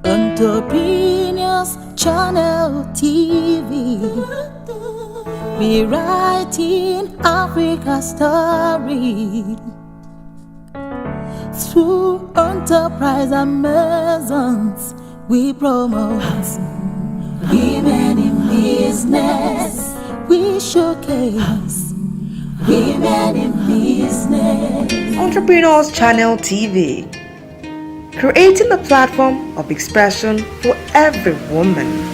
Entrepreneuse Channel TV, rewriting Africa's story through enterprise Amazons. We promote women in business. We showcase women in business. Entrepreneuse Channel TV, creating a platform of expression for every woman.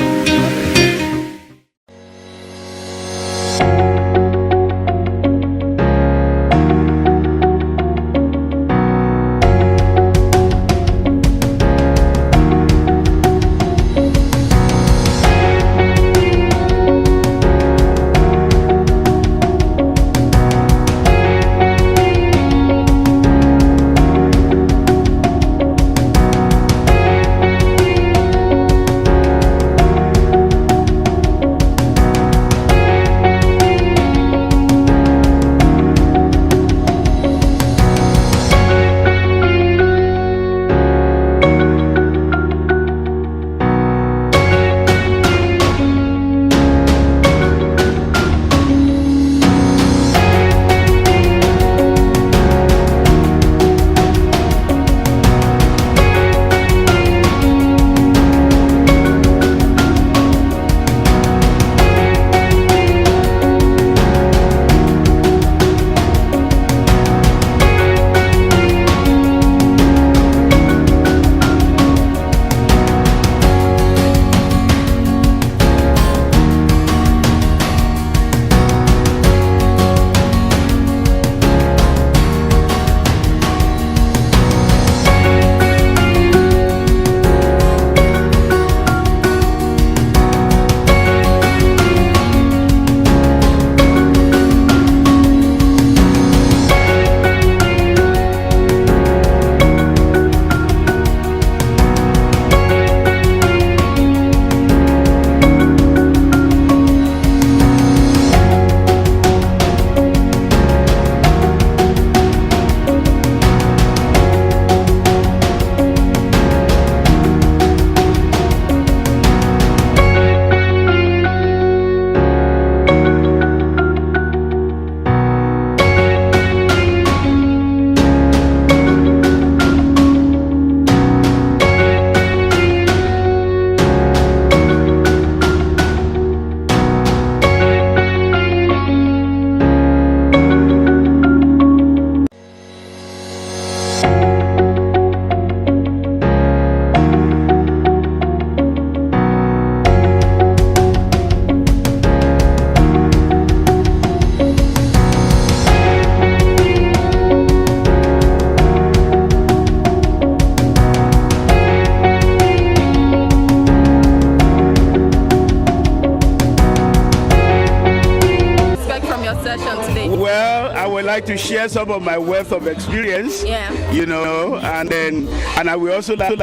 Well, I would like to share some of my wealth of experience, you know, and I will also like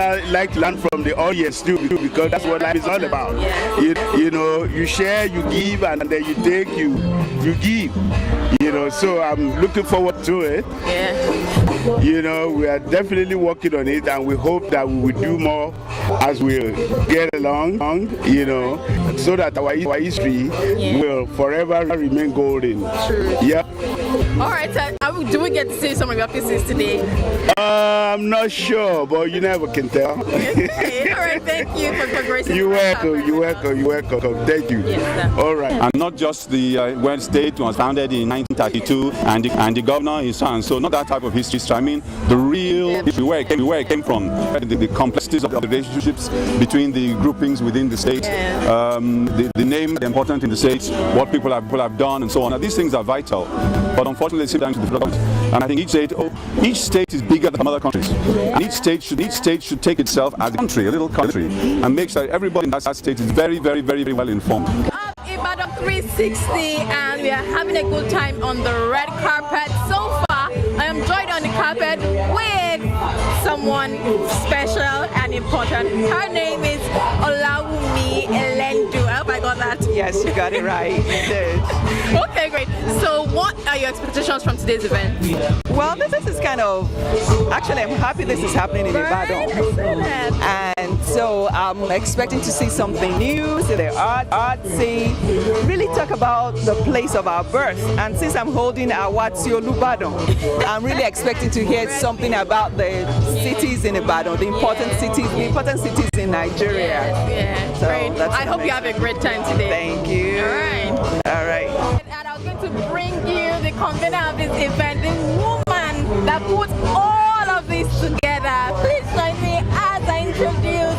to learn from the audience too, because that's what life is all about. You know, you share, you give, and then you take, you give. You know, so I'm looking forward to it. You know, we are definitely working on it, and we hope that we will do more as we get along, you know, so that our history will forever remain golden. True. Yeah. All right, do we get to see some of your pieces today? I'm not sure, but you never can tell. Okay. All right, thank you for gracing. You're welcome. Thank you. Yes, all right. And not just the when state was founded in 1932 and the governor is so and so, not that type of history. I mean, the real history, where it came from, the complexities of the relationships between the groupings within the state, the name, the important in the states, what people have done, and so on. Now, these things are vital, but unfortunately, it's sometimes the product. And I think each state is bigger than other countries. And each state should take itself as a country, a little country, and make sure everybody in that state is very, very, very, very well informed. Ibadan 360, and we are having a good time on the red carpet. So far, I am joined on the carpet with someone special and important. Her name is OLUNEYE OLUWOLE. I hope I got that? Yes, you got it right. You did. Okay, great. So what are your expectations from today's event? Well, this is kind of, actually I'm happy this is happening in Ibadan. And so I'm expecting to see something new, see the artsy, really talk about the place of our birth. And since I'm holding Awatio Ibadan, I'm really expecting to hear something about the cities in Ibadan, the important cities in Nigeria. Yeah, so great. I hope you have a great time today. Thank you. All right. All right. And I was going to bring you the convener of this event, the woman that put all of this together. Please join me as I introduce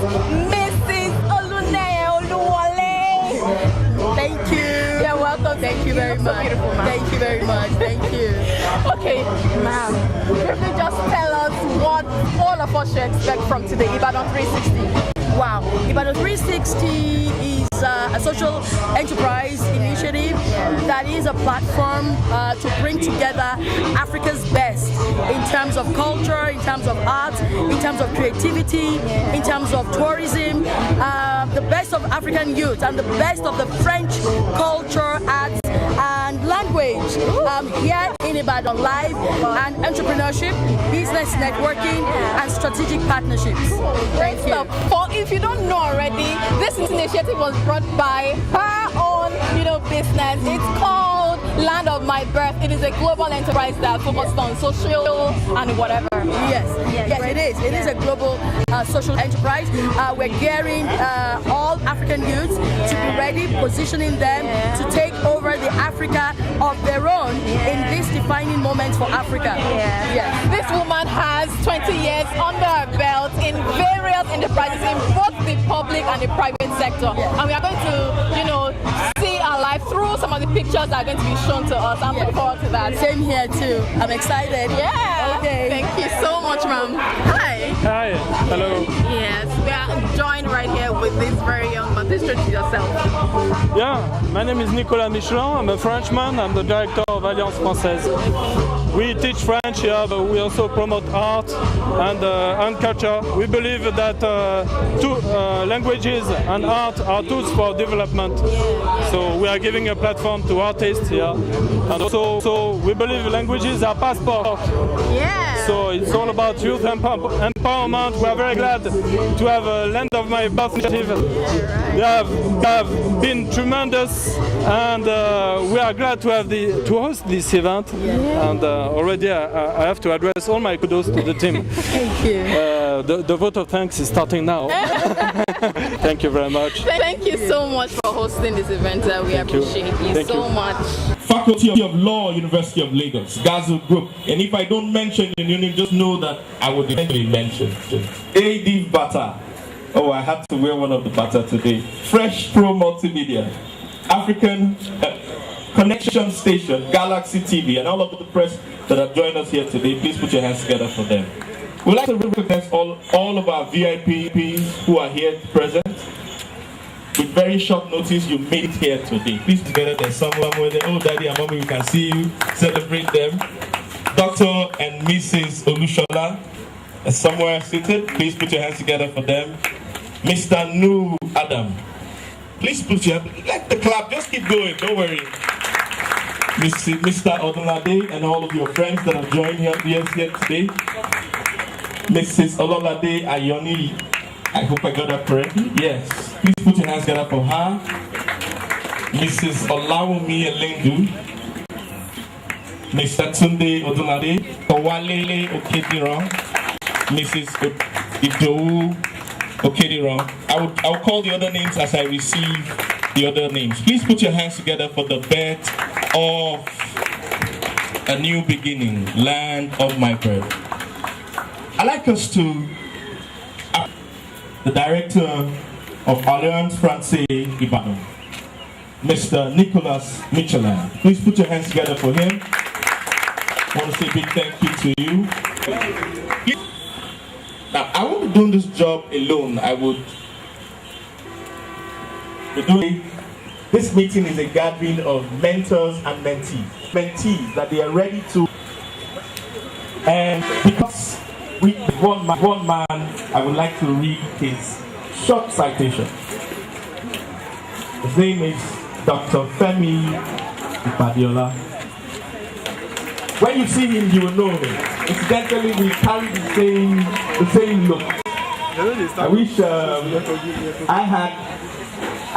Mrs. OLUNEYE OLUWOLE. Thank you. You're welcome. Thank you very much. Thank you very much. Thank you. Okay, ma'am, briefly just tell us what all of us should expect from today, Ibadan 360. Wow, Ibadan 360 is a social enterprise initiative that is a platform to bring together Africa's best in terms of culture, in terms of art, in terms of creativity, in terms of tourism, the best of African youth and the best of the French culture, arts and language here in Ibadan live, and entrepreneurship, business networking and strategic partnerships. Thank you. If you don't know already, this initiative was brought by her own, business. It's called Land of My Birth. It is a global enterprise that focuses on social and whatever. Yes, it is. It is a global social enterprise. We're gearing all African youths to be ready, positioning them to take over the Africa of their own in this defining moment for Africa. This woman has 20 years under her belt in various enterprises in both the public and the private sector. And we are going to, see our life through some of the pictures that are going to be shown to us. I'm looking forward to that. Same here too. I'm excited. Yeah. Okay. Thank you so much, ma'am. Hi. Hi. Hello. Yes, we are joined right here with this very young man. Please introduce yourself. Yeah, my name is Nicolas Michelin. I'm a Frenchman. I'm the director of ALLIANCE FRANCAISE. We teach French here, but we also promote art and culture. We believe that languages and art are tools for development. So we are giving a platform to artists here. And also, we believe languages are passport. Yeah. So it's all about youth empowerment. We are very glad to have a Land of My Birth initiative. They have been tremendous, and we are glad to host this event. And already I have to address all my kudos to the team. Thank you. The vote of thanks is starting now. Thank you very much. Thank you so much for hosting this event. We appreciate you so much. Faculty of Law, University of Lagos, Gazo Group. And if I don't mention your name, just know that I would eventually mention AD Bata. Oh, I had to wear one of the Bata today. Fresh Pro Multimedia, African Connection Station, Galaxy TV, and all of the press that have joined us here today. Please put your hands together for them. We'd like to recognize all of our VIPs who are here present. With very short notice, you made it here today. Please together, there's someone with the old daddy and mommy, we can see you, celebrate them. Dr. and Mrs. Olushola, somewhere seated, please put your hands together for them. Mr. Nu Adam, please put your hands, let the clap, just keep going, don't worry. Mr. Odunlade and all of your friends that have joined here today. Mrs. Ololade Ayoni, I hope I got that correctly. Yes. Please put your hands together for her. Mrs. Olawumi Elendu. Mr. Tunde Odunlade. Owalele Okediran. Mrs. Idowu Okediran. I'll call the other names as I receive the other names. Please put your hands together for the birth of a new beginning, Land of My Birth. I'd like us to the director of Alliance Francaise Ibadan, Mr. Nicolas Michelin. Please put your hands together for him. I want to say a big thank you to you. Now, I won't be doing this job alone. I would be doing. This meeting is a gathering of mentors and mentees that they are ready to. And because with one man, I would like to read his short citation. His name is Dr. Femi Badiola. When you see him, you will know him. Incidentally, we carry the same look. I wish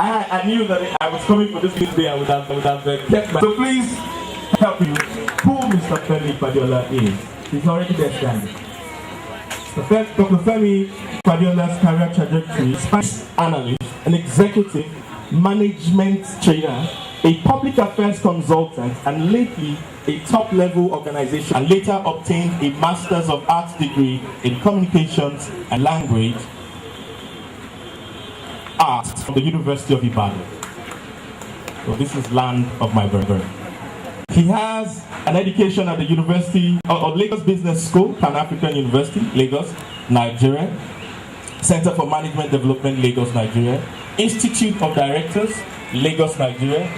I knew that I was coming for this day. I would have kept my. So please help me. Who Mr. Femi Badiola is? He's already there standing. Dr. Femi Badiola's career trajectory is finance analyst, an executive management trainer, a public affairs consultant, and lately a top-level organization, and later obtained a Master's of Arts degree in Communications and Language Arts from the University of Ibadan. So this is land of my birth. He has an education at the University of Lagos Business School, Pan-African University, Lagos, Nigeria, Center for Management Development, Lagos, Nigeria, Institute of Directors, Lagos, Nigeria,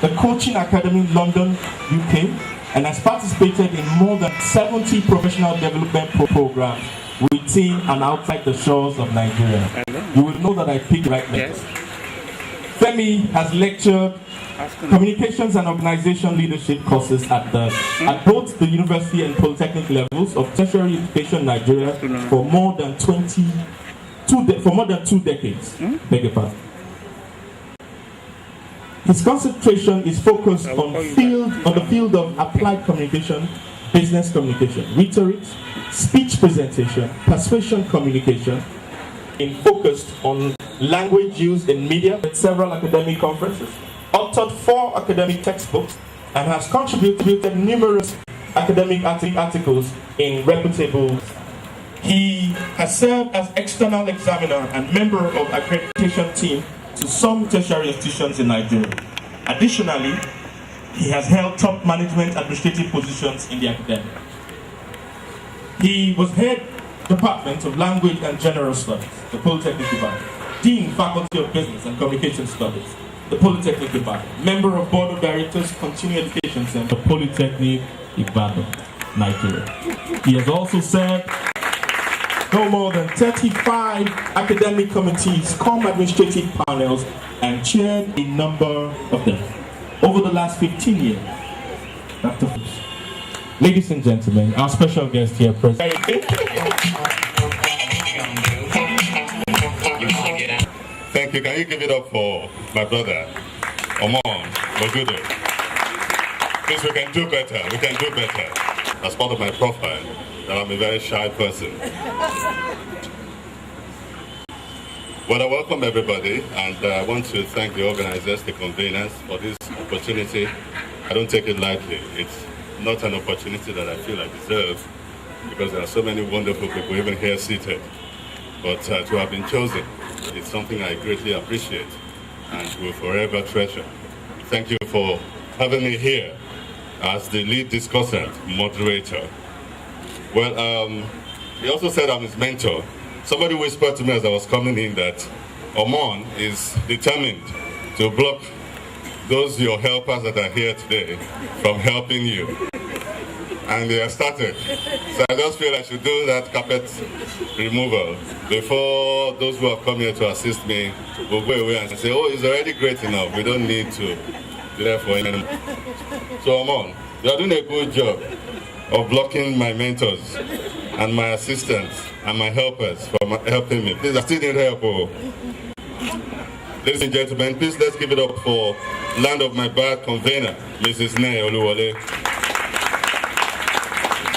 the Coaching Academy, London, UK, and has participated in more than 70 professional development programs within and outside the shores of Nigeria. You will know that I picked right there. Femi has lectured communications and organization leadership courses at both the university and polytechnic levels of tertiary education in Nigeria for more than 2 decades. Beg your pardon. His concentration is focused on the field of applied communication, business communication, rhetoric, speech presentation, persuasion communication, and focused on language used in media at several academic conferences, authored 4 academic textbooks, and has contributed numerous academic articles in reputable. He has served as external examiner and member of accreditation team to some tertiary institutions in Nigeria. Additionally, he has held top management administrative positions in the academy. He was head Department of Language and General Studies, the Polytechnic Department, Dean Faculty of Business and Communication Studies, the Polytechnic Department, member of Board of Directors, Continuing Education Center, Polytechnic Ibadan, Nigeria. He has also served no more than 35 academic committees, administrative panels, and chaired a number of them over the last 15 years. Dr. Ladies and gentlemen, our special guest here present. Thank you. Can you give it up for my brother, Omon Ogudo? Please, we can do better. We can do better. As part of my profile, that I'm a very shy person. Well, I welcome everybody, and I want to thank the organizers, the conveners, for this opportunity. I don't take it lightly. It's not an opportunity that I feel I deserve, because there are so many wonderful people even here seated. But to have been chosen, it's something I greatly appreciate and will forever treasure. Thank you for having me here as the lead discussant, moderator. Well, he also said I'm his mentor. Somebody whispered to me as I was coming in that Omon is determined to block those your helpers that are here today from helping you. And they have started. So I just feel I should do that carpet removal before those who have come here to assist me will go away and say, oh, it's already great enough. We don't need to be there for him anymore. So Omon, you are doing a good job of blocking my mentors and my assistants and my helpers from helping me. Please, I still need help. Oh. Ladies and gentlemen, please let's give it up for Land of My Birth convener, Mrs. OLUNEYE OLUWOLE.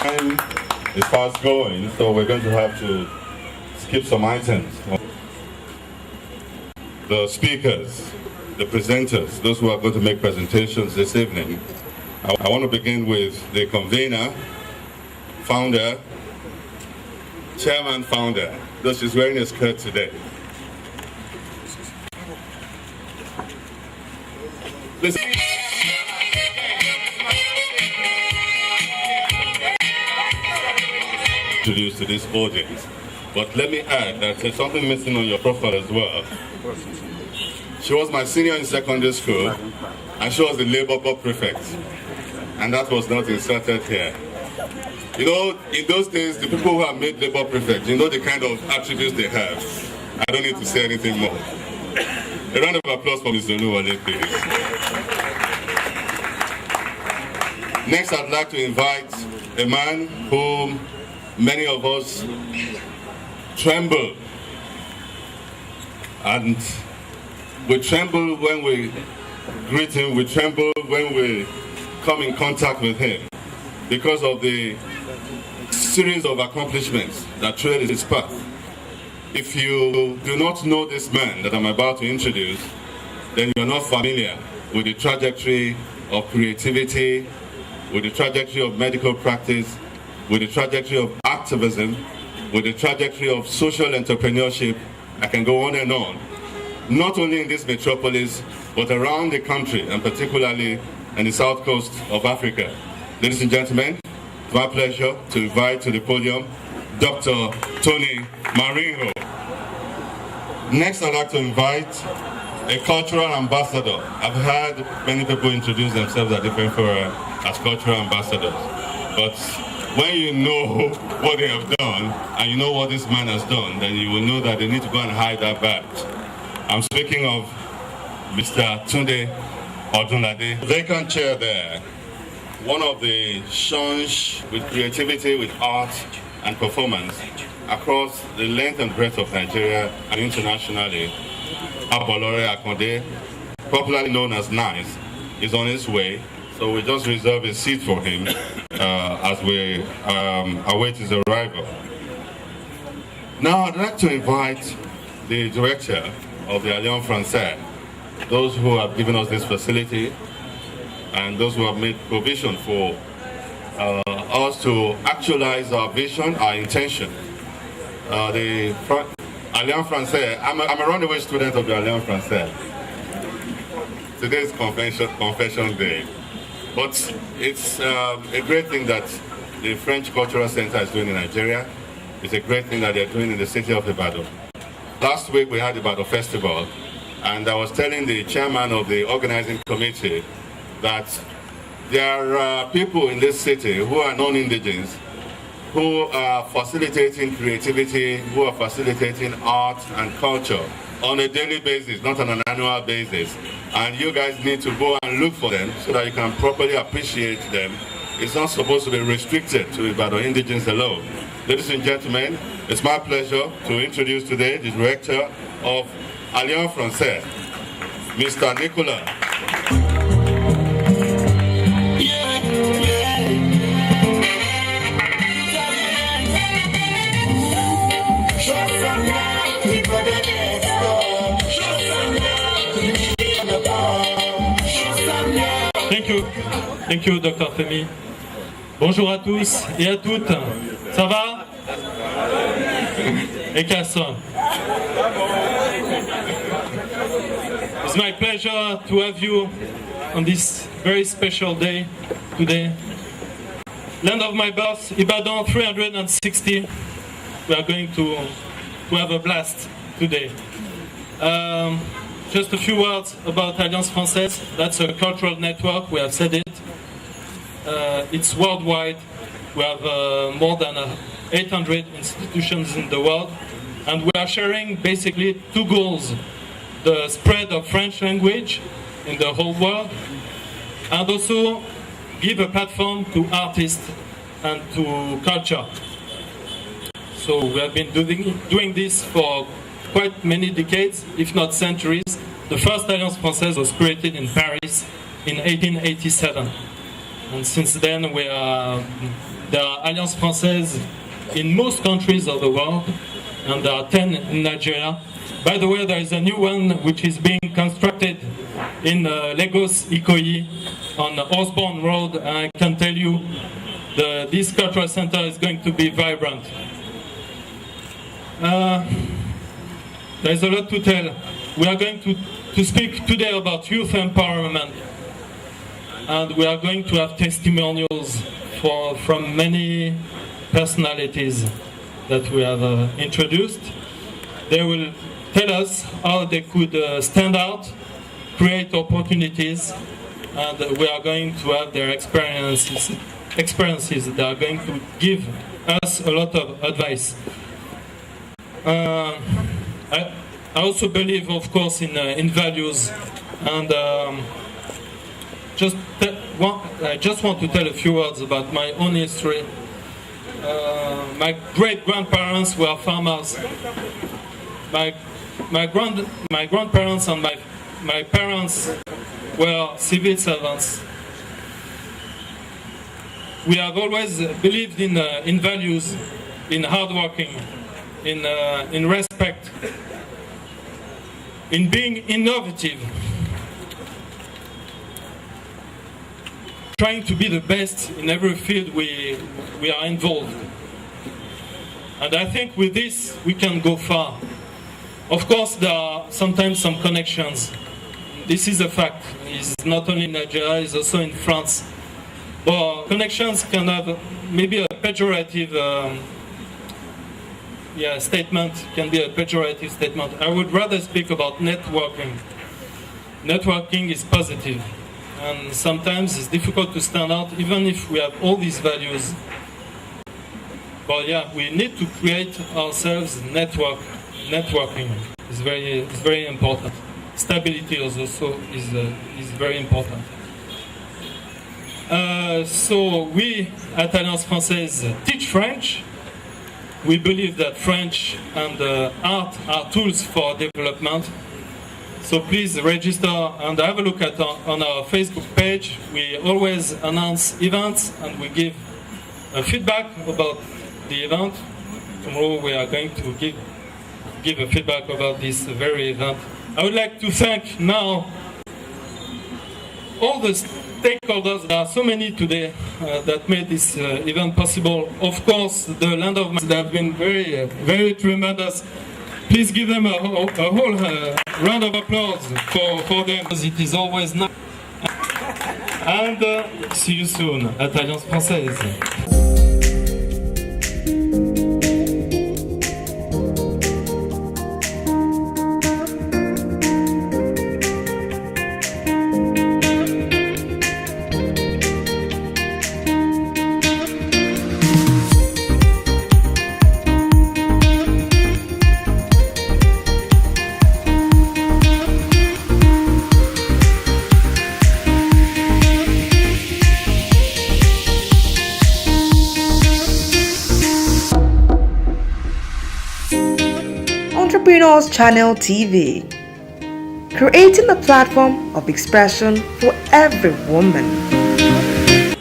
Time is fast going, so we're going to have to skip some items. The speakers, the presenters, those who are going to make presentations this evening. I want to begin with the convener, founder, chairman founder, though she's wearing a skirt today. Listen. Introduced to this audience, but let me add that there's something missing on your profile as well. She was my senior in secondary school, and she was the labor corps prefect, and that was not inserted here. You know, in those days, the people who have made labor prefect, you know the kind of attributes they have. I don't need to say anything more. A round of applause for Mr. Oluwole, please. Next, I'd like to invite a man whom many of us tremble. And we tremble when we greet him, we tremble when we come in contact with him because of the series of accomplishments that tread his path. If you do not know this man that I'm about to introduce, then you're not familiar with the trajectory of creativity, with the trajectory of medical practice, with the trajectory of activism, with the trajectory of social entrepreneurship. I can go on and on. Not only in this metropolis, but around the country, and particularly in the south coast of Africa. Ladies and gentlemen, it's my pleasure to invite to the podium Dr. Tony Marinho. Next, I'd like to invite a cultural ambassador. I've heard many people introduce themselves at different fora as cultural ambassadors. But when you know what they have done, and you know what this man has done, then you will know that they need to go and hide that badge. I'm speaking of Mr. Tunde Odunlade. Vacant chair there. One of the shunsh with creativity, with art and performance across the length and breadth of Nigeria and internationally. Abolore Akonde, popularly known as Nice, is on his way. So we just reserve a seat for him as we await his arrival. Now I'd like to invite the director of the Alliance Francaise, those who have given us this facility and those who have made provision for us to actualize our vision, our intention. The Alliance Francaise, I'm a runaway student of the Alliance Francaise. Today is confession day. But it's a great thing that the French Cultural Center is doing in Nigeria. It's a great thing that they're doing in the city of Ibadan. Last week we had the Ibadan Festival, and I was telling the chairman of the organizing committee that there are people in this city who are non-indigenous, who are facilitating creativity, who are facilitating art and culture on a daily basis, not on an annual basis. And you guys need to go and look for them so that you can properly appreciate them. It's not supposed to be restricted to Ibadan indigenes alone. Ladies and gentlemen, it's my pleasure to introduce today the director of Alliance Francaise, Mr. Nicolas. Thank you, Dr. Femi. Bonjour à tous et à toutes. Ça va? Et Casson. It's my pleasure to have you on this very special day today. Land of my birth, Ibadan 360. We are going to have a blast today. Just a few words about Alliance Francaise. That's a cultural network, we have said it. It's worldwide. We have more than 800 institutions in the world. And we are sharing basically two goals. The spread of French language in the whole world. And also give a platform to artists and to culture. So we have been doing this for quite many decades, if not centuries. The first Alliance Francaise was created in Paris in 1887. And since then, there are Alliance Francaise in most countries of the world, and there are 10 in Nigeria. By the way, there is a new one which is being constructed in Lagos, Ikoyi, on Osborne Road. And I can tell you, this cultural center is going to be vibrant. There is a lot to tell. We are going to speak today about youth empowerment. And we are going to have testimonials from many personalities that we have introduced. They will tell us how they could stand out, create opportunities, and we are going to have their experiences. They are going to give us a lot of advice. I also believe, of course, in values, and I just want to tell a few words about my own history. My great-grandparents were farmers. My grandparents and my parents were civil servants. We have always believed in values, in hard working, in respect, in being innovative, trying to be the best in every field we are involved. And I think with this we can go far. Of course, there are sometimes some connections. This is a fact. It's not only in Nigeria, it's also in France. But connections can have maybe a pejorative statement, can be a pejorative statement. I would rather speak about networking. Networking is positive. And sometimes it's difficult to stand out, even if we have all these values. But yeah, we need to create ourselves networking is very important. Stability also is very important. So we at Alliance Française teach French. We believe that French and art are tools for development. So please register and have a look at on our Facebook page. We always announce events and we give feedback about the event. Tomorrow we are going to give a feedback about this very event. I would like to thank now all the stakeholders. There are so many today that made this event possible. Of course, the Land of Mines have been very tremendous. Please give them a whole round of applause for them, because it is always nice. And see you soon at Alliance Française. Entrepreneuse Channel TV, creating a platform of expression for every woman.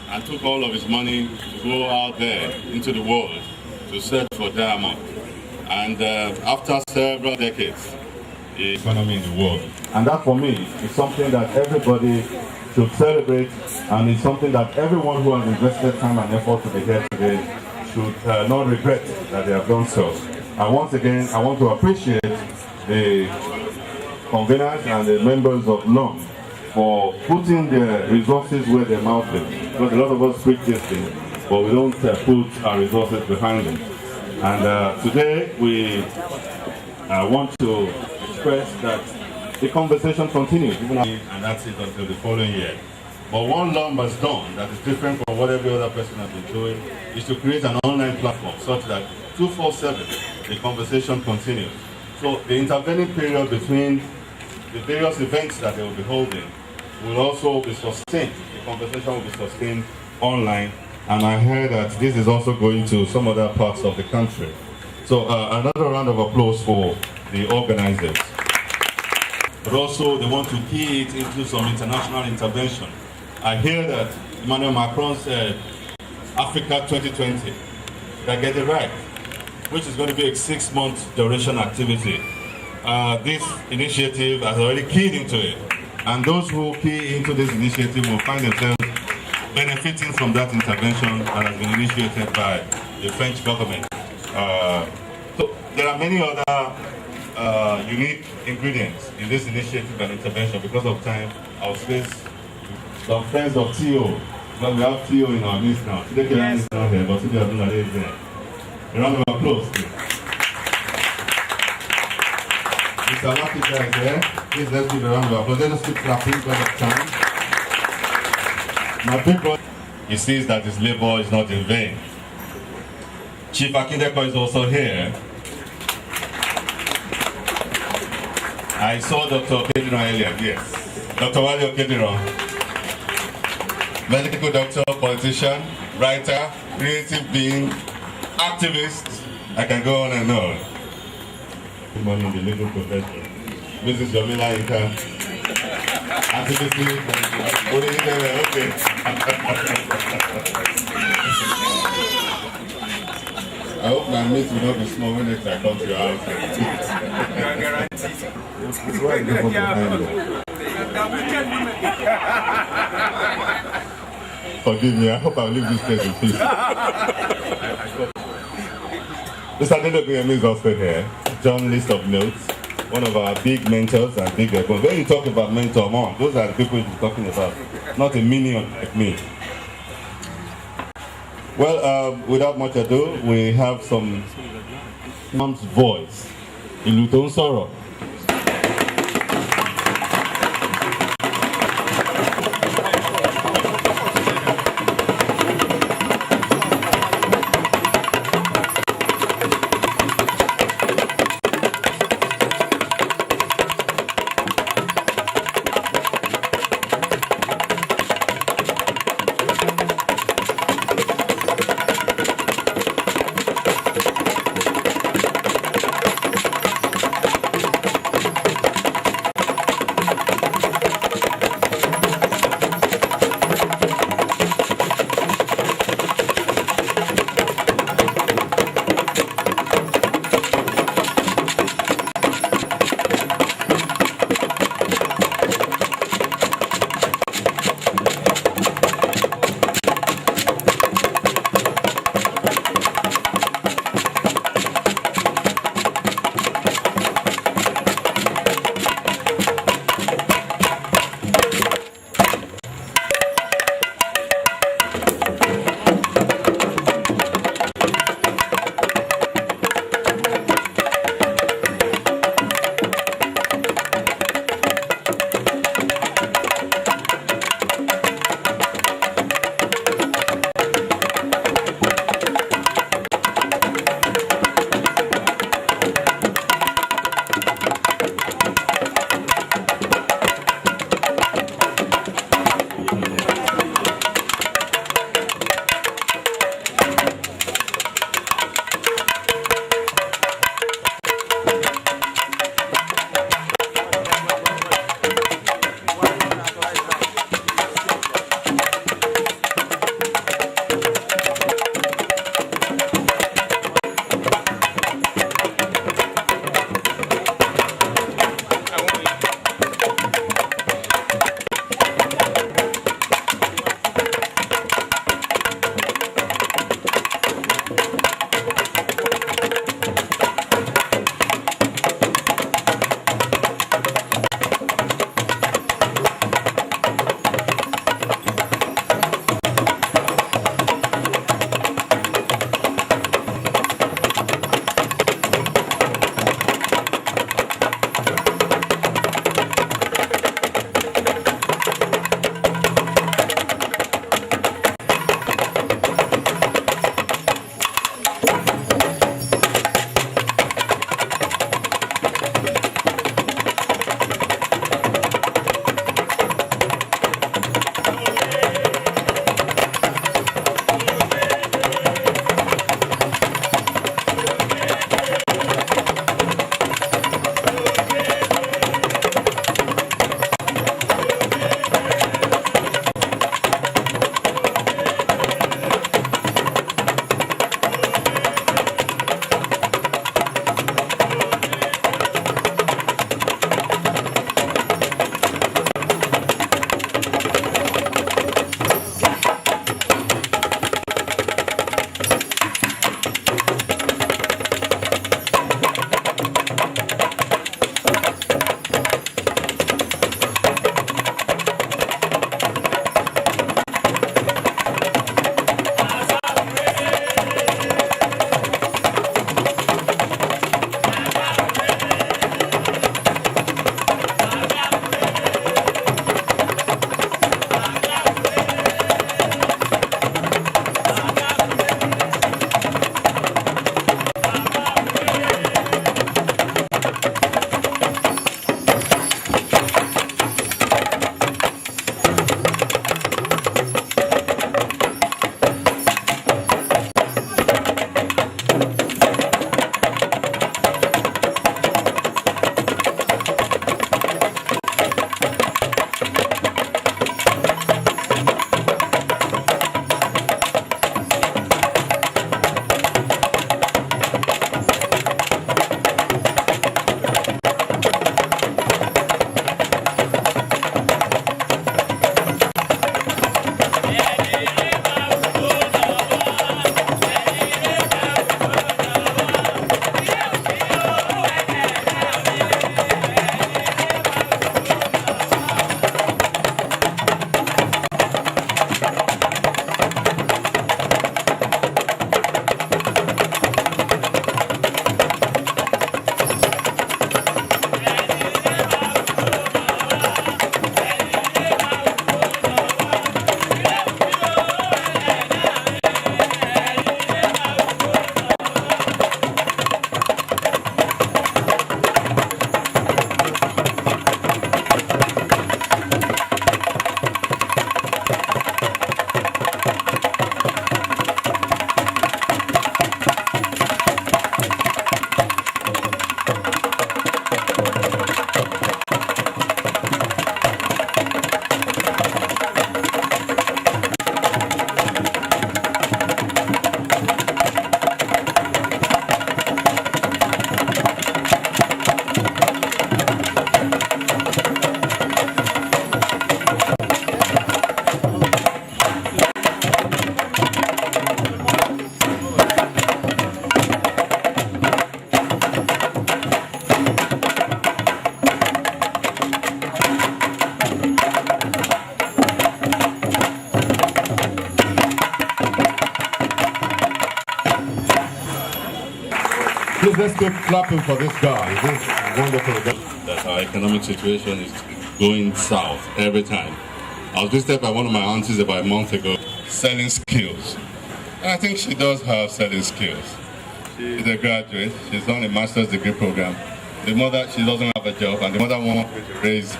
And took all of his money to go out there into the world to search for diamond. And after several decades, the economy in the world. And that for me is something that everybody should celebrate, and it's something that everyone who has invested time and effort to be here today should not regret that they have done so. And once again, I want to appreciate the conveners and the members of LUM for putting their resources where their mouth is. Because a lot of us preach this thing, but we don't put our resources behind them. And today we want to express that the conversation continues, and that's it until the following year. But one LUM has done that is different from what every other person has been doing is to create an online platform such that 24/7 the conversation continues. So the intervening period between the various events that they will be holding will also be sustained. The conversation will be sustained online, and I heard that this is also going to some other parts of the country. So another round of applause for the organizers. But also they want to key it into some international intervention. I hear that Emmanuel Macron said Africa 2020. Did I get it right? Which is going to be a 6-month duration activity. This initiative has already keyed into it. And those who key into this initiative will find themselves benefiting from that intervention that has been initiated by the French government. So there are many other unique ingredients in this initiative and intervention. Because of time, I'll space some friends of TO. But we have TO in our midst now. Today Kelan is not here, but today Abdullah is there. A round of applause, please. Mr. Lucky is here. Please let's give a round of applause. Let us keep clapping because of time. My big brother, he sees that his labor is not in vain. Chief Akindeko is also here. I saw Dr. Okediro earlier, yes. Dr. Wale Okediro. Medical doctor, politician, writer, creative being, activist. I can go on and on. Good morning, the legal profession. Mrs. Jamila Inka. Activist. Okay. I hope my mates will not be small when next I come to your house. Forgive me, I hope I'll leave this place in peace. Mr. Adedogun is also here, journalist of notes, one of our big mentors and big icons. When you talk about mentor, man, those are the people you're talking about, not a minion like me. Well, without much ado, we have some mom's voice. Ìlú tó ń sọ̀rọ̀. Please let's keep clapping for this guy. This wonderful guy. That our economic situation is going south every time. I was visited by one of my aunties about a month ago, selling skills. And I think she does have selling skills. She's a graduate. She's on a master's degree program. The mother, she doesn't have a job, and the mother wants to raise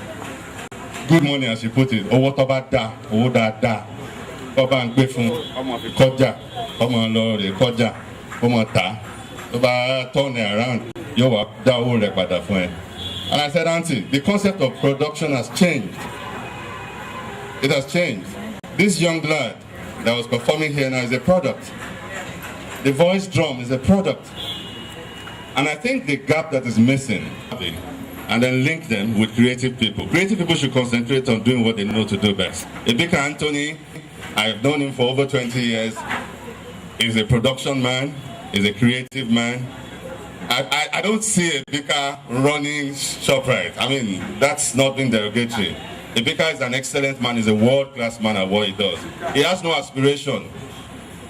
good money, as she put it. Oh, what about that? Oh, that. Papa and Biffon, Koja, Pama Lord, Koja, Pama Ta. About turn around, you are that whole record. And I said, Auntie, the concept of production has changed. It has changed. This young lad that was performing here now is a product. The voice drum is a product. And I think the gap that is missing, and then link them with creative people. Creative people should concentrate on doing what they know to do best. Ebika Anthony, I've known him for over 20 years. He's a production man, he's a creative man. I don't see Ebika running ShopRite. I mean, that's not being derogatory. Ebika is an excellent man, he's a world-class man at what he does. He has no aspiration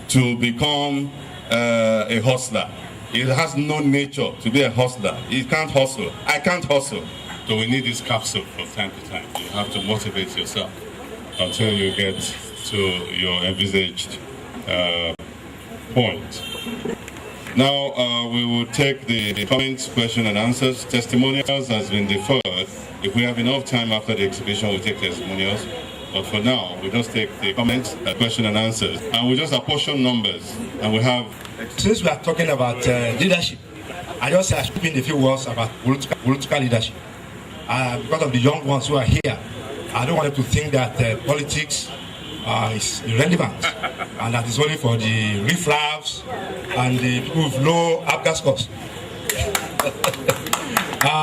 to become a hustler. He has no nature to be a hustler. He can't hustle. I can't hustle. So we need this capsule from time to time. You have to motivate yourself until you get to your envisaged point. Now we will take the comments, question and answers. Testimonials has been deferred. If we have enough time after the exhibition, we'll take testimonials. But for now, we just take the comments, question and answers. And we just apportion numbers. And we have... Since we are talking about leadership, I just say I should speak in a few words about political leadership. Because of the young ones who are here, I don't want them to think that politics is irrelevant and that it's only for the riffraffs and the people with low ABGA scores.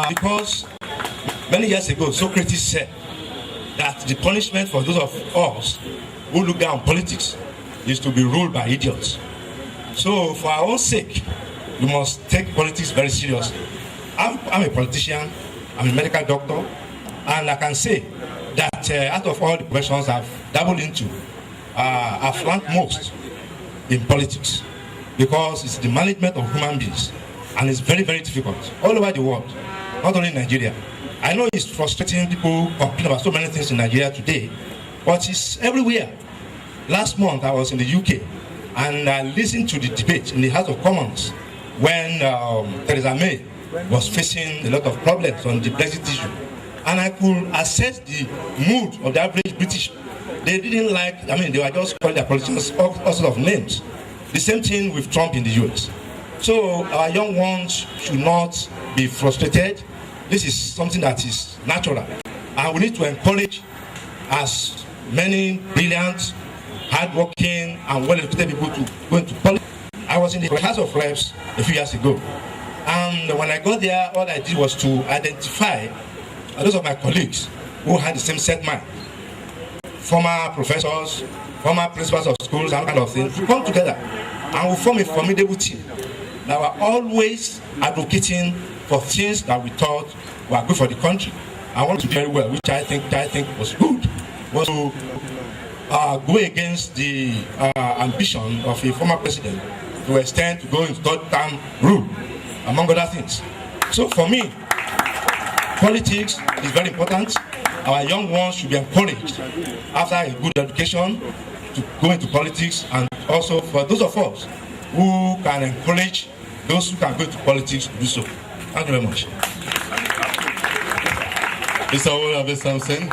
Because many years ago, Socrates said that the punishment for those of us who look down on politics is to be ruled by idiots. So for our own sake, we must take politics very seriously. I'm a politician, I'm a medical doctor, and I can say that out of all the professions I've dabbled into, I've learned most in politics because it's the management of human beings, and it's very, very difficult all over the world, not only in Nigeria. I know it's frustrating, people complain about so many things in Nigeria today, but it's everywhere. Last month I was in the UK and I listened to the debate in the House of Commons when Theresa May was facing a lot of problems on the Brexit issue. And I could assess the mood of the average British. They didn't like, they were just calling their politicians all sorts of names. The same thing with Trump in the US. So our young ones should not be frustrated. This is something that is natural. And we need to encourage as many brilliant, hardworking, and well-educated people to go into politics. I was in the House of Reps a few years ago. And when I got there, all I did was to identify those of my colleagues who had the same set mind. Former professors, former principals of schools, and kind of things. We come together and we form a formidable team. Now we're always advocating for things that we thought were good for the country. I want to do very well, which I think was good, was to go against the ambition of a former president to extend to go into third-term rule, among other things. So for me, politics is very important. Our young ones should be encouraged after a good education to go into politics, and also for those of us who can encourage those who can go into politics to do so. Thank you very much. Mr. Olabe Samson.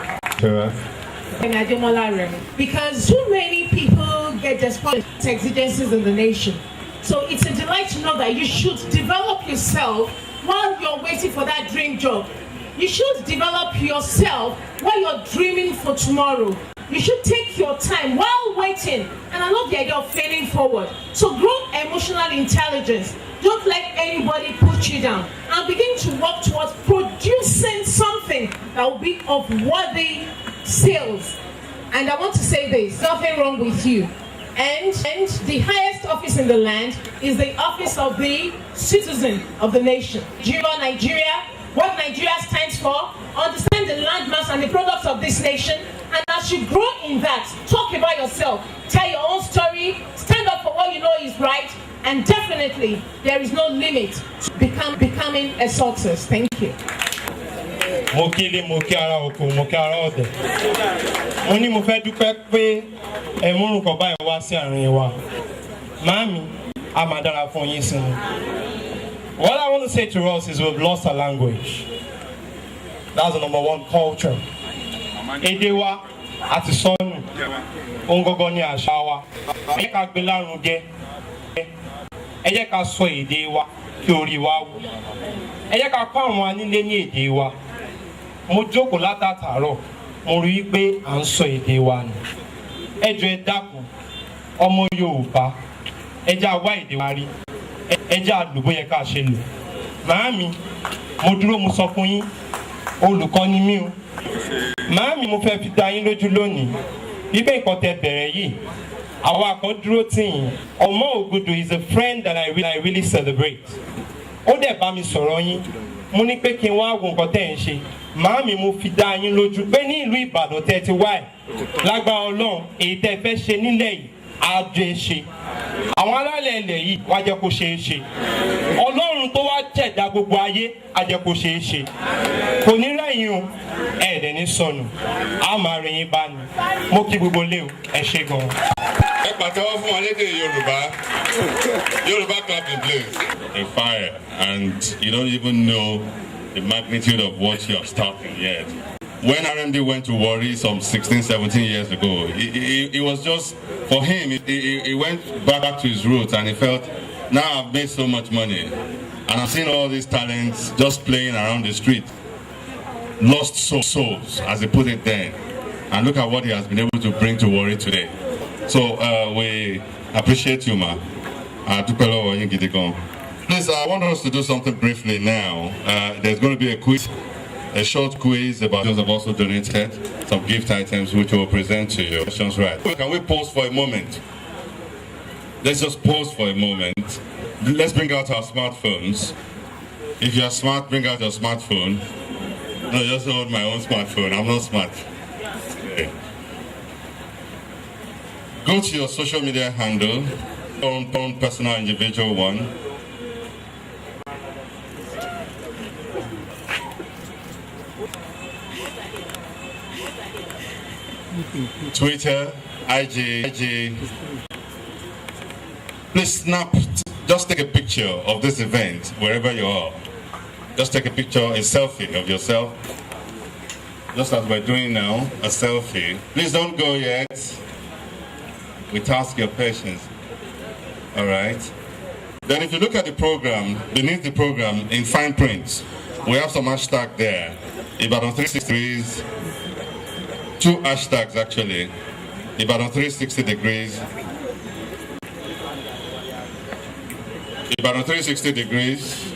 Because too many people get desperate exigencies in the nation. So it's a delight to know that you should develop yourself while you're waiting for that dream job. You should develop yourself while you're dreaming for tomorrow. You should take your time while waiting. And I love the idea of failing forward. So grow emotional intelligence. Don't let anybody put you down. And begin to work towards producing something that will be of worthy sales. And I want to say this, nothing wrong with you. And the highest office in the land is the office of the citizen of the nation. Nigeria, what Nigeria stands for, understand the landmass and the products of this nation, and as you grow in that, talk about yourself, tell your own story, stand up for what you know is right, And definitely, there is no limit to becoming a success. Thank you. Mokili mokiara oko mokiara ode. Oni mo fẹ́ dúpẹ́ pé ẹ mú nǹkan báyìí wá sí àárín wa. Mami, a máa dára fún yín sínú. What I want to say to us is we've lost our language. That's the number one culture. Èdè wa àti sọnù. Ohun gangan ni àṣà wa. Ẹ jẹ́ ká gbé lárugẹ. Ẹ jẹ́ ká sọ èdè wa kí orí wa wú. Ẹ jẹ́ ká kọ́ àwọn anílé ní èdè wa. Mo jókòó látàtàárọ̀, mo rí i pé à ń sọ èdè wa nù. Ẹ jọ̀ọ́ ẹ dákun, ọmọ Yorùbá, ẹ jẹ́ á wá èdè wa rí. Ẹ jẹ́ á lò bó yẹ ká ṣe lò. Màámi, mo dúró mo sọ fún yín, olùkọ́ ni mí o. Màámi, mo fẹ́ fi dá yín lójú lónìí. Bíbẹ́ nǹkan tẹ́ bẹ̀rẹ̀ yìí, àwa kan dúró tì yín. Ọmọ Ògùdù is a friend that I really celebrate. Ó dẹ̀ bá mi sọ̀rọ̀ yín. Mo ní pé kí n wá wo nǹkan tẹ́ ń ṣe. Màámi, mo fi dá yín lójú pé ní ìlú Ìbàdàn tẹ́ ti wá ẹ̀. Lágbára Ọlọ́run, èyí tẹ́ fẹ́ ṣe nílẹ̀ yìí, á jẹ́ ṣe. Àwọn alálẹ̀ ilẹ̀ yìí wá jẹ́ kó ṣeé ṣe. Ọlọ́run tó wá jẹ̀dá gbogbo ayé á jẹ́ kó ṣeé ṣe. Kò ní rẹ̀yìn o, ẹ̀ẹ́dẹ̀ ní sọnù. A máa rìn yín bá ní. Mo kí gbogbo lé o, ẹ ṣé gan-an. Ẹ pàtẹ́wọ́ fún wa lédè Yorùbá. Yorùbá clap in place. A fire, and you don't even know the magnitude of what you are starting yet. When RMD went to Warri some 16, 17 years ago, it was just, for him, he went back to his roots and he felt, now I've made so much money and I've seen all these talents just playing around the street. Lost souls, as he put it then. And look at what he has been able to bring to Warri today. So we appreciate you, ma. Please, I want us to do something briefly now. There's going to be a quiz. A short quiz about those have also donated some gift items which we'll present to you. Questions right. Can we pause for a moment? Let's just pause for a moment. Let's bring out our smartphones. If you are smart, bring out your smartphone. No, just hold my own smartphone. I'm not smart. Okay. Go to your social media handle, own personal individual one. Twitter, IG. Please snap, just take a picture of this event wherever you are. Just take a picture, a selfie of yourself. Just as we're doing now, a selfie. Please don't go yet. We task your patience. All right. Then if you look at the program, beneath the program in fine print, we have some hashtag there. Ibadan 360 degrees. 2 hashtags actually. Ibadan 360 degrees. Ibadan 360 degrees.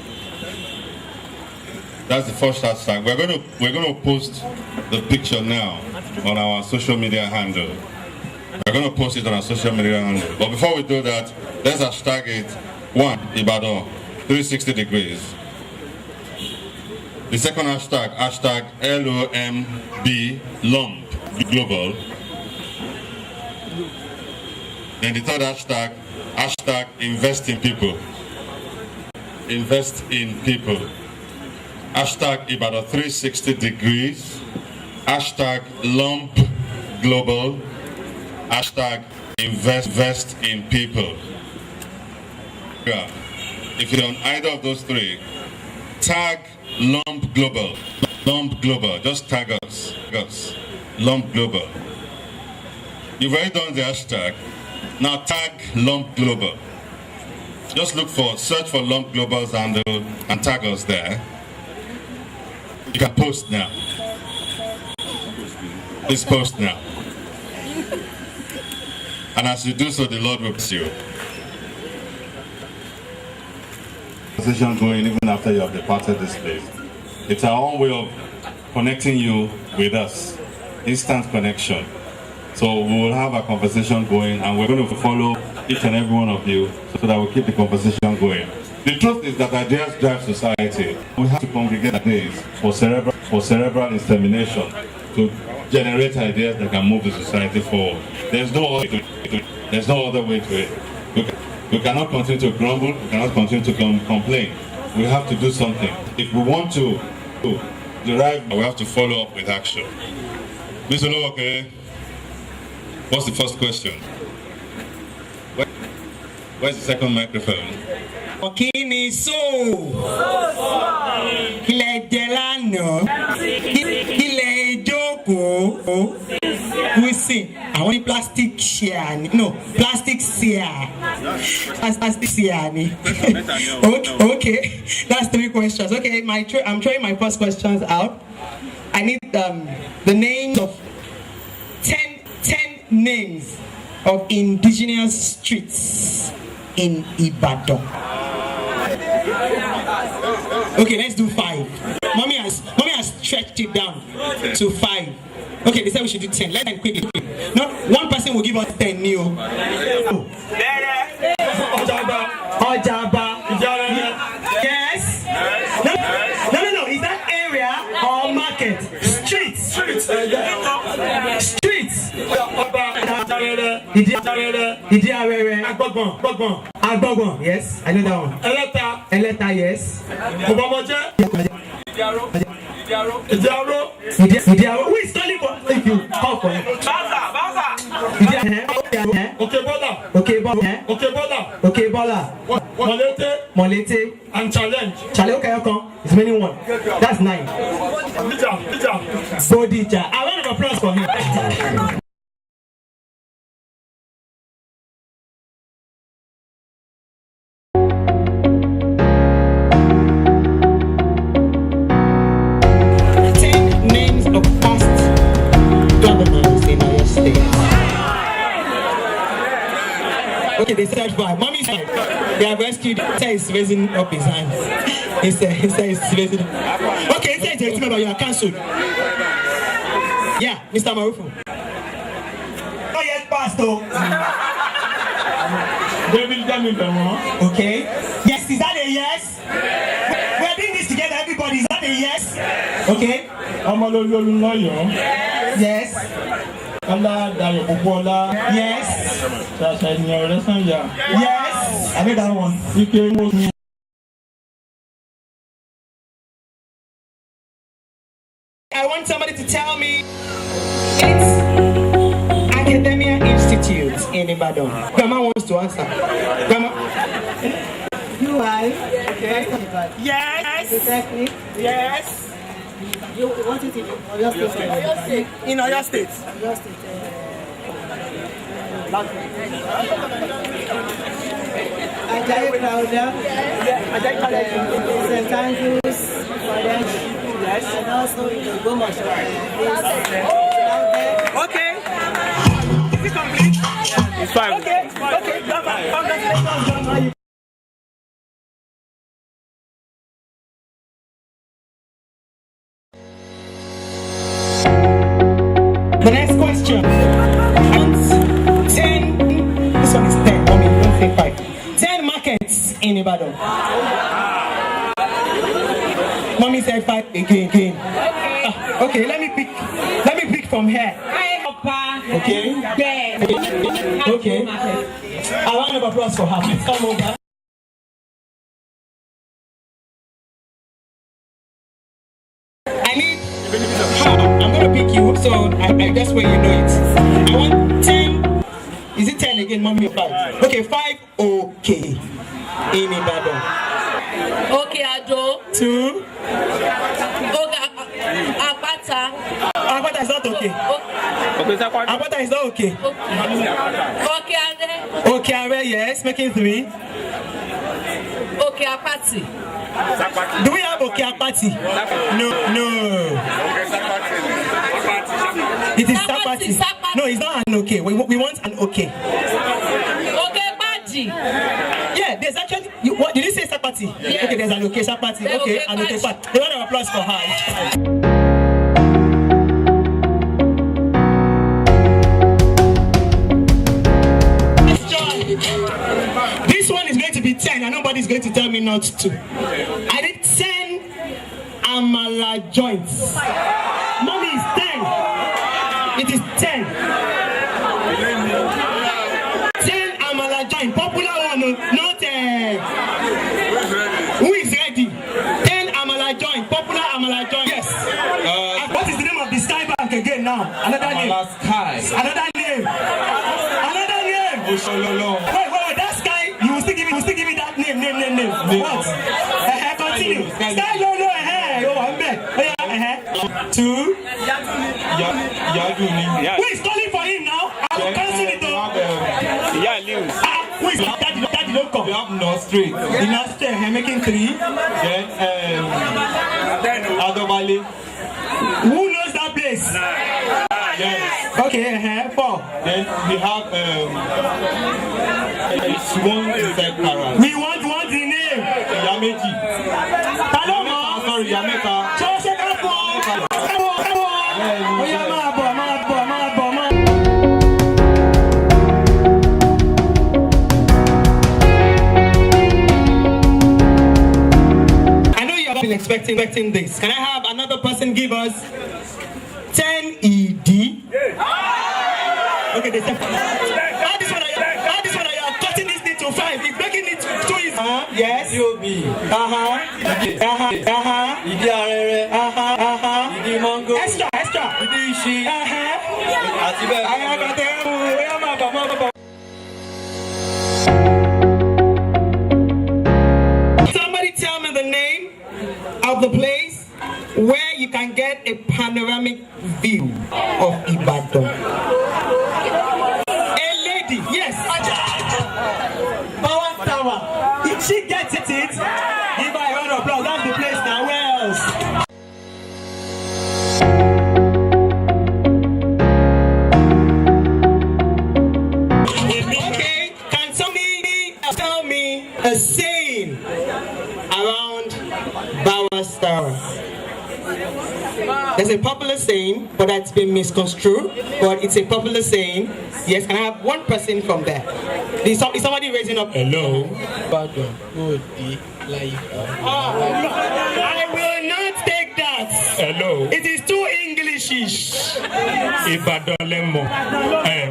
That's the first hashtag. We're going to post the picture now on our social media handle. We're going to post it on our social media handle. But before we do that, let's hashtag it 1 Ibadan 360 degrees. The second hashtag, hashtag LOMB Lump Global. Then the third hashtag, hashtag Invest in People. Invest in People. Hashtag Ibadan 360 degrees. Hashtag Lump Global. Hashtag Invest in People. Yeah. If you're on either of those three, tag Lump Global. Lump Global. Just tag us. Lump Global. You've already done the hashtag. Now tag Lump Global. Just search for Lump Global's handle and tag us there. You can post now. Please post now. And as you do so, the Lord will bless you. Conversation going even after you have departed this place. It's our own way of connecting you with us. Instant connection. So we will have a conversation going and we're going to follow each and every one of you so that we'll keep the conversation going. The truth is that ideas drive society. We have to congregate ideas for cerebral insemination to generate ideas that can move the society forward. There's no other way to it. We cannot continue to grumble, we cannot continue to complain. We have to do something. If we want to derive, we have to follow up with action. Mr. Oluwoke, what's the first question? Where's the second microphone? Okini so Kile Delano Kile Joko we see I want plastic share no plastic share okay that's 3 questions. Okay, I'm throwing my first questions out. I need the names of 10 names of indigenous streets in Ibadan. Okay, let's do 5. Mommy has stretched it down to 5. Okay, they said we should do 10. Let's do quickly. Not one person will give us 10 new. Ojaba. Yes. No. Is that area or market? Streets. Agbogbon. Yes, I know that one. Eleta. Yes. Idiaro. Who is calling for? Thank you. Call for him. Okay, Bola. Molete. And challenge. Okay, come. It's many one. That's 9. Bodija. I want an applause for him. Okay, they said 5. Mommy's 5. They have rescued. He said he's raising up his hands. He said he's raising. Okay, he said he's remember you are cancelled. Yeah, Mr. Marufu. Not yet, Pastor. Okay. Yes, is that a yes? We're doing this together, everybody. Is that a yes? Okay. Yes. Yes. Yes. I made that one. I want somebody to tell me it's Academia Institute in Ibadan. Grandma wants to answer. Grandma. Do I? Okay. Yes. Exactly. Yes. You want it in Oyo State? In Oyo State. Oyo State. Ajayi Crowder. Ajayi Crowder. St. Andrews College. Yes. And also in the Gomosho. Okay. Is it complete? It's 5. Okay. Congratulations. The next question. 10. This one is 10. Mommy, don't say 5. 10 markets in Ibadan. Mommy said 5 again. Okay, let me pick from here. Okay. Okay. I want an applause for her. Please come over. I'm gonna pick you, so I guess where you know it. I want 10. Is it 10 again, Mommy? 5. Okay, 5. Okay. In Ibadan. Okay, Ado. 2. Okay, Apata. Apata is not okay. Apata is not okay. Okay, Are. Okay, Are, yes. Making 3. Okay, Apati. Do we have okay Apati? No. It is Sapati. No, it's not an okay. We want an okay. Okay, Baji. Yeah, there's actually. What did you say, Sapati? Yeah. Okay, there's an okay Sapati. Okay, an okay Pat. A round of applause for her. This one is going to be 10 and nobody's going to tell me not to. I did 10 amala joints. Mommy is 10. It is 10. 10 amala joints. Popular one. Continue. Stand low, no, Two. Who is calling for him now? I will cancel it off. Who is Daddy don't come. We have North Street. In North Street, I'm making 3. Then Adobali. Who knows that place? Yes. Okay, 4. Then we have it's one inside Paras. We want the name. Yameji. Paloma. Sorry, Yameka. I know you have been expecting this. Can I have another person give us 10 ED? Okay, this one I am cutting this thing to 5. If making it 2 is yes. UOB. Idi Mongo. Extra. Idi Ishi. Somebody tell me the name of the place where you can get a panoramic view of Ibadan. A lady, yes. Power Tower. If she gets it, give her a round of applause. That's the place now. Where else? Okay, can somebody tell me a saying around Power Tower? There's a popular saying, but that's been misconstrued. But it's a popular saying. Yes, can I have one person from there? Is somebody raising up? Hello. I will not take that. Hello. It is too Englishish. Ibadan Lemo.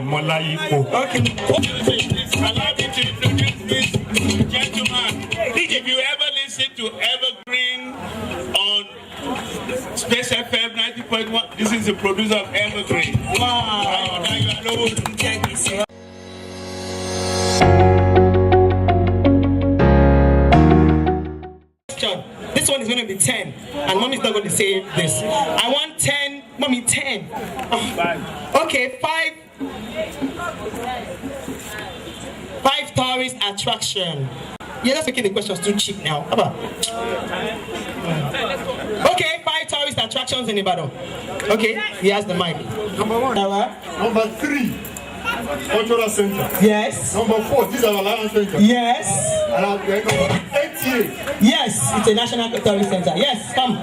Molayipo. Okay. Allow me to introduce this gentleman. If you ever listen to Evergreen on Space FM 90.1, this is the producer of Evergreen. Wow. Now you know. This one is going to be 10, and Mommy's not going to say this. I want 10, Mommy, 10. Oh. Okay, 5 tourist attraction. You're just making the questions too cheap now. How about? Okay, 5 tourist attractions in Ibadan. Okay, he has the mic. Number 1. Number 3. Cultural Center. Yes. Number 4. These are Alliance Center. Yes. And number 88. Yes, it's a national tourist center. Yes, come.